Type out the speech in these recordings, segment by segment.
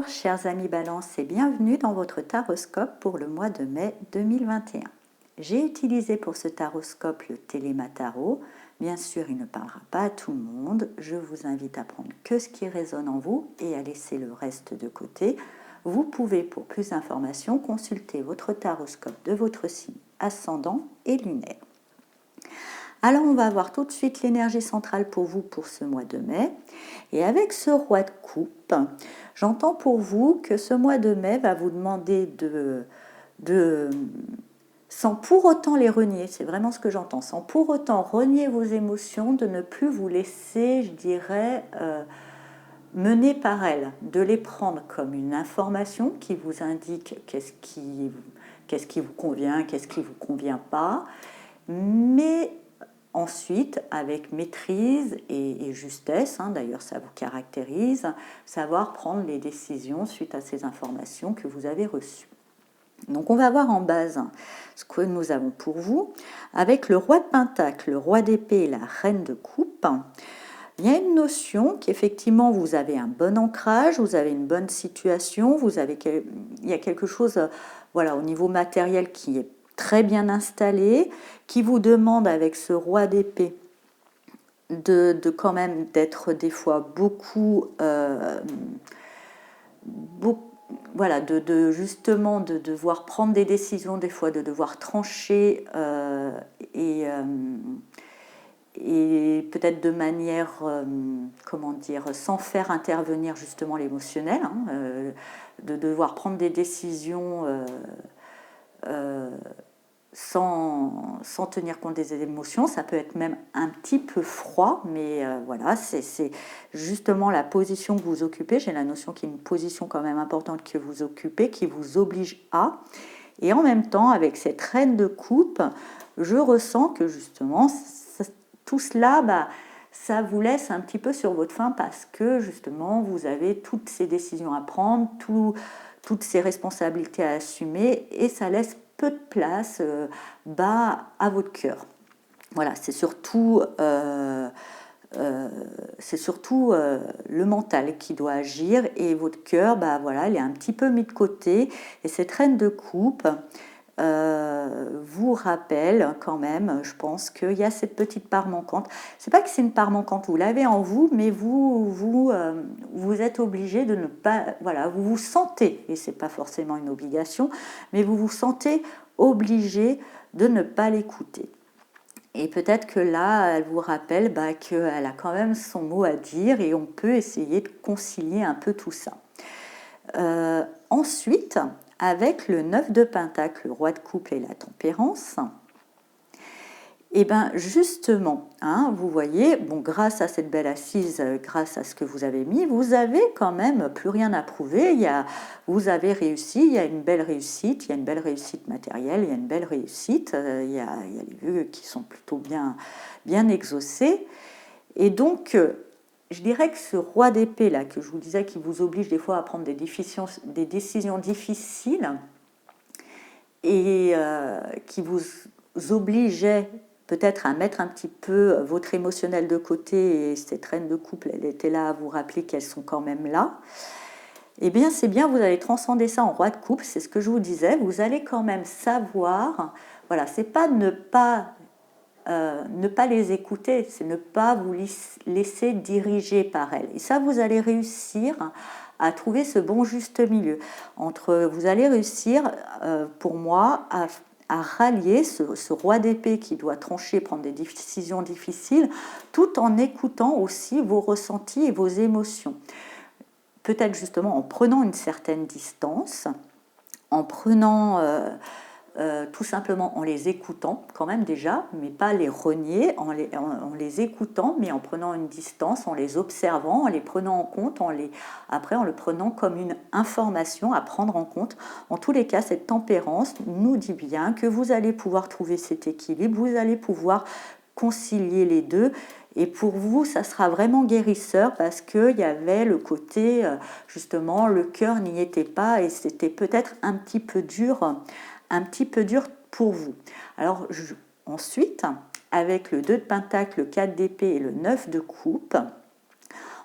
Bonjour chers amis Balance et bienvenue dans votre taroscope pour le mois de mai 2021. J'ai utilisé pour ce taroscope le Téléma Tarot. Bien sûr, il ne parlera pas à tout le monde. Je vous invite à prendre que ce qui résonne en vous et à laisser le reste de côté. Vous pouvez, pour plus d'informations, consulter votre taroscope de votre signe ascendant et lunaire. Alors on va voir tout de suite l'énergie centrale pour vous pour ce mois de mai. Et avec ce roi de coupe, j'entends pour vous que ce mois de mai va vous demander sans pour autant les renier, c'est vraiment ce que j'entends, sans pour autant renier vos émotions, de ne plus vous laisser, je dirais, mener par elles, de les prendre comme une information qui vous indique qu'est-ce qui vous convient, qu'est-ce qui ne vous convient pas, mais ensuite, avec maîtrise et justesse, d'ailleurs ça vous caractérise, savoir prendre les décisions suite à ces informations que vous avez reçues. Donc on va voir en base ce que nous avons pour vous. Avec le roi de Pentacle, le roi d'épée et la reine de coupe, il y a une notion qu'effectivement vous avez un bon ancrage, vous avez une bonne situation, il y a quelque chose voilà, au niveau matériel qui est très bien installé, qui vous demande avec ce roi d'épée de quand même d'être des fois beaucoup, voilà, justement de devoir prendre des décisions, des fois de devoir trancher et peut-être de manière, comment dire, sans faire intervenir justement l'émotionnel, de devoir prendre des décisions sans tenir compte des émotions. Ça peut être même un petit peu froid, mais voilà, c'est justement la position que vous occupez. J'ai la notion qu'il y a une position quand même importante que vous occupez, qui vous oblige à. Et en même temps, avec cette reine de coupe, je ressens que justement, tout cela, ça vous laisse un petit peu sur votre faim parce que justement, vous avez toutes ces décisions à prendre, toutes ces responsabilités à assumer et ça laisse peu de place à votre cœur. Voilà, c'est surtout le mental qui doit agir et votre cœur, voilà, il est un petit peu mis de côté. Et cette reine de coupe vous rappelle quand même, je pense qu'il y a cette petite part manquante. C'est pas que c'est une part manquante, vous l'avez en vous, mais vous êtes obligé de ne pas, voilà, vous vous sentez, et c'est pas forcément une obligation, mais vous vous sentez obligé de ne pas l'écouter. Et peut-être que là, elle vous rappelle qu'elle a quand même son mot à dire et on peut essayer de concilier un peu tout ça. Ensuite, avec le 9 de Pentacle, le roi de coupe et la tempérance, et bien justement, vous voyez, bon, grâce à cette belle assise, grâce à ce que vous avez mis, vous avez quand même plus rien à prouver. Vous avez réussi, il y a une belle réussite, il y a une belle réussite matérielle, il y a une belle réussite, il y a les vœux qui sont plutôt bien exaucés. Et donc, je dirais que ce roi d'épée là, que je vous disais, qui vous oblige des fois à prendre des décisions difficiles et qui vous obligeait peut-être à mettre un petit peu votre émotionnel de côté, et cette reine de coupe, elle était là à vous rappeler qu'elles sont quand même là. Eh bien, c'est bien, vous allez transcender ça en roi de coupe, c'est ce que je vous disais, vous allez quand même savoir, voilà, c'est pas ne pas les écouter, c'est ne pas vous laisser diriger par elles. Et ça, vous allez réussir à trouver ce bon juste milieu. Vous allez réussir, pour moi, à rallier ce roi d'épée qui doit trancher, prendre des décisions difficiles, tout en écoutant aussi vos ressentis et vos émotions. Peut-être justement en prenant une certaine distance, en prenant... tout simplement en les écoutant quand même déjà, mais pas les renier, en les écoutant, mais en prenant une distance, en les observant, en les prenant en compte, après en le prenant comme une information à prendre en compte. En tous les cas, cette tempérance nous dit bien que vous allez pouvoir trouver cet équilibre, vous allez pouvoir concilier les deux. Et pour vous, ça sera vraiment guérisseur parce qu'il y avait le côté, justement, le cœur n'y était pas et c'était peut-être un petit peu dur pour vous. Alors ensuite, avec le 2 de Pentacle, le 4 d'épée et le 9 de coupe,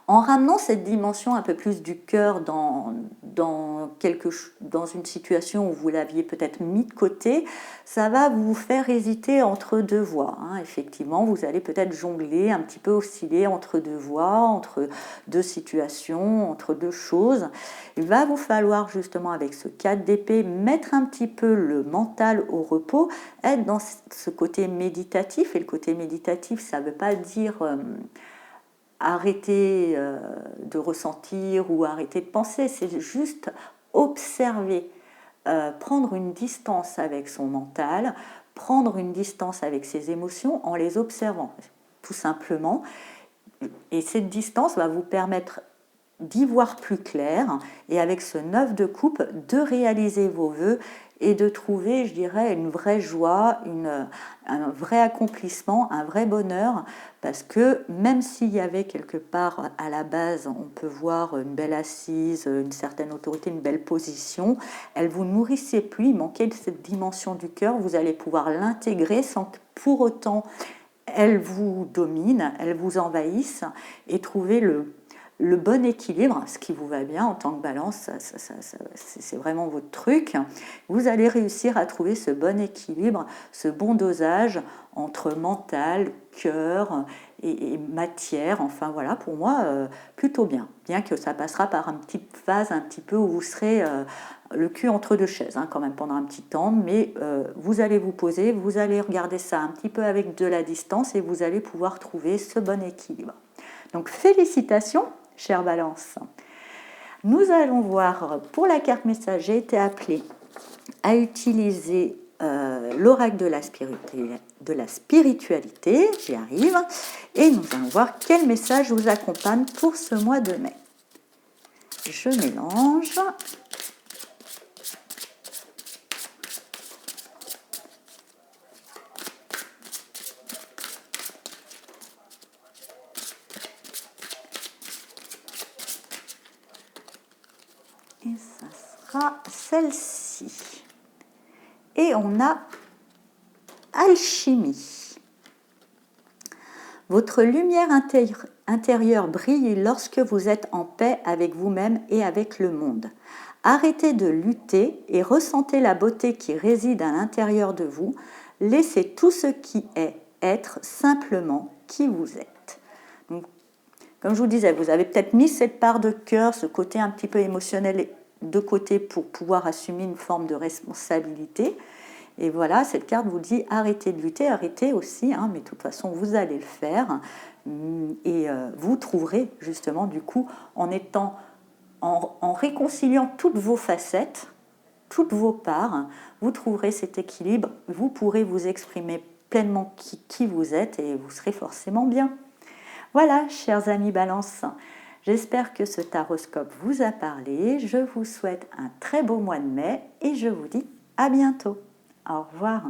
En ramenant cette dimension un peu plus du cœur dans une situation où vous l'aviez peut-être mis de côté, ça va vous faire hésiter entre deux voies. Effectivement, vous allez peut-être jongler, un petit peu osciller entre deux voies, entre deux situations, entre deux choses. Il va vous falloir justement avec ce 4 d'épée mettre un petit peu le mental au repos, être dans ce côté méditatif. Et le côté méditatif, ça ne veut pas dire arrêter de ressentir ou arrêter de penser, c'est juste observer, prendre une distance avec son mental, prendre une distance avec ses émotions en les observant, tout simplement. Et cette distance va vous permettre d'y voir plus clair et avec ce 9 de coupe, de réaliser vos vœux et de trouver, je dirais, une vraie joie, un vrai accomplissement, un vrai bonheur, parce que même s'il y avait quelque part à la base, on peut voir une belle assise, une certaine autorité, une belle position, elle vous nourrissait plus, il manquait de cette dimension du cœur, vous allez pouvoir l'intégrer sans que pour autant elle vous domine, elle vous envahisse, et trouver le bon équilibre, ce qui vous va bien en tant que balance, c'est vraiment votre truc. Vous allez réussir à trouver ce bon équilibre, ce bon dosage entre mental, cœur et matière. Enfin voilà, pour moi, plutôt bien. Bien que ça passera par une petite phase un petit peu où vous serez le cul entre deux chaises, quand même pendant un petit temps, mais vous allez vous poser, vous allez regarder ça un petit peu avec de la distance et vous allez pouvoir trouver ce bon équilibre. Donc félicitations, chère Balance. Nous allons voir, pour la carte message, j'ai été appelée à utiliser l'oracle de la spiritualité, j'y arrive, et nous allons voir quel message vous accompagne pour ce mois de mai. Je mélange. Et ça sera celle-ci. Et on a alchimie. Votre lumière intérieure brille lorsque vous êtes en paix avec vous-même et avec le monde. Arrêtez de lutter et ressentez la beauté qui réside à l'intérieur de vous. Laissez tout ce qui est être simplement qui vous êtes. Donc, comme je vous disais, vous avez peut-être mis cette part de cœur, ce côté un petit peu émotionnel de côté pour pouvoir assumer une forme de responsabilité. Et voilà, cette carte vous dit arrêtez de lutter, arrêtez aussi, mais de toute façon vous allez le faire. Et vous trouverez justement du coup en réconciliant toutes vos facettes, toutes vos parts, vous trouverez cet équilibre, vous pourrez vous exprimer pleinement qui vous êtes et vous serez forcément bien. Voilà, chers amis Balance, j'espère que ce taroscope vous a parlé. Je vous souhaite un très beau mois de mai et je vous dis à bientôt. Au revoir.